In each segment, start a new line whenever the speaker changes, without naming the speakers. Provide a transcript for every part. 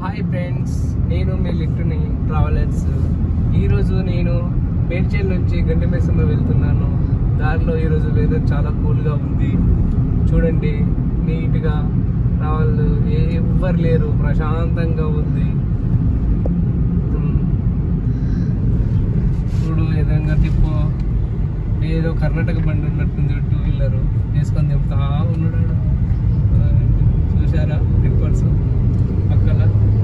Hi friends, నేను మీ లిట్టుని travellers. ఈరోజు నేను మేడ్చల్ నుంచి గండిమైసమ్మ వెళ్తున్నాను. దారిలో ఈరోజు వెదర్ చాలా కూల్గా ఉంది. చూడండి, నీట్గా ట్రావెల్, ఎవ్వరు లేరు, ప్రశాంతంగా ఉంది. చూడు, ఏదైనా తిప్పో, ఏదో కర్ణాటక బండి ఉన్నట్టుంది, 2 వీలర్ వేసుకొని తిప్పుతా ఉన్నాడు. చూసారా టిప్పర్స్ పక్కన.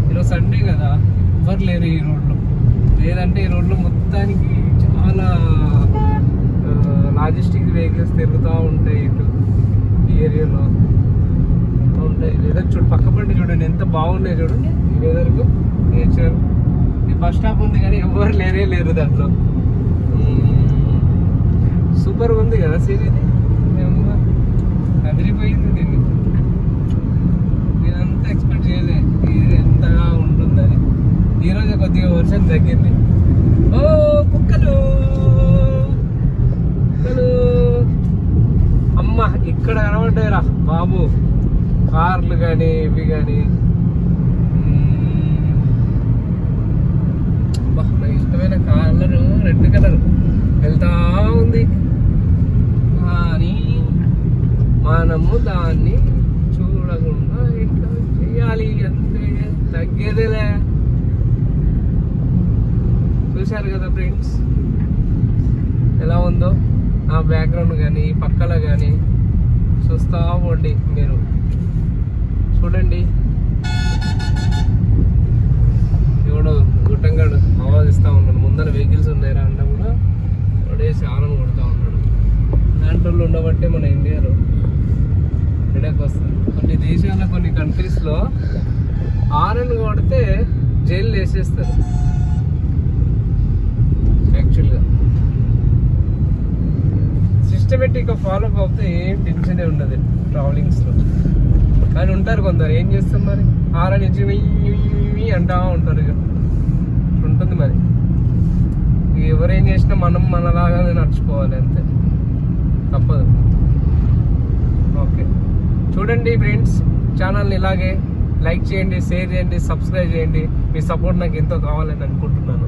ఈరోజు సండే కదా, ఎవరు లేరు ఈ రోడ్లో. లేదంటే ఈ రోడ్లో మొత్తానికి చాలా లాజిస్టిక్ వెహికల్స్ తిరుగుతూ ఉంటాయి. ఇటు ఈ ఏరియాలో ఉంటాయి. లేదా చూడు, పక్క బండి చూడండి ఎంత బాగున్నాయి. చూడండి ఈ వెదర్కు నేచర్. ఈ బస్ స్టాప్ ఉంది కానీ ఎవరు లేరు దాంట్లో. సూపర్ ఉంది కదా సీన్. ఇది అదిరిపోయింది. దీన్ని నేనంతా ఎక్స్పెక్ట్ చేయలేదు ఇది ఎంతగా ఉంటుందని. ఈరోజు కొద్దిగా వర్షం తగ్గింది. ఓ కుక్కలు కుక్కలు అమ్మ ఇక్కడ కనబడ్డాయిరా బాబు. కార్లు కానీ ఇవి కానీ. నా ఇష్టమైన కలరు రెడ్ కలర్ వెళ్తా ఉంది. కానీ మనము దాన్ని చూడకుండా ఇట్లా చేయాలి అంతే, తగ్గేదేలే. చూశారు కదా ఫ్రెండ్స్ ఎలా ఉందో నా బ్యాక్గ్రౌండ్ కానీ పక్కల కానీ. చూస్తూ ఉండి మీరు చూడండి. ఎవడో గుట్టంగాడు ఆవాదిస్తూ ఉన్నాడు. ముందర వెహికల్స్ ఉన్నాయిరా అంటే కూడా వాడేసి ఆనను కొడుతూ ఉన్నాడు. దాంట్లో ఉండబట్టే మన ఇండియాలో హెడేక్ వస్తుంది. కొన్ని దేశాల కొన్ని కంట్రీస్లో ఆరన్ కొడితే జైలు వేసేస్తారు. యాక్చువల్గా సిస్టమేటిక్గా ఫాలో అవుతే ఏం టెన్షనే ఉండదు ట్రావెలింగ్స్లో. కానీ ఉంటారు కొందరు, ఏం చేస్తాం మరి, ఆరన్ ఇచ్చి అంటా ఉంటారు. ఇక ఉంటుంది మరి. ఎవరేం చేసినా మనం మనలాగానే నడుచుకోవాలి అంతే, తప్పదు. ఓకే, చూడండి ఫ్రెండ్స్, ఛానల్ని ఇలాగే లైక్ చేయండి, షేర్ చేయండి, సబ్స్క్రైబ్ చేయండి. మీ సపోర్ట్ నాకు ఎంతో కావాలని అనుకుంటున్నాను.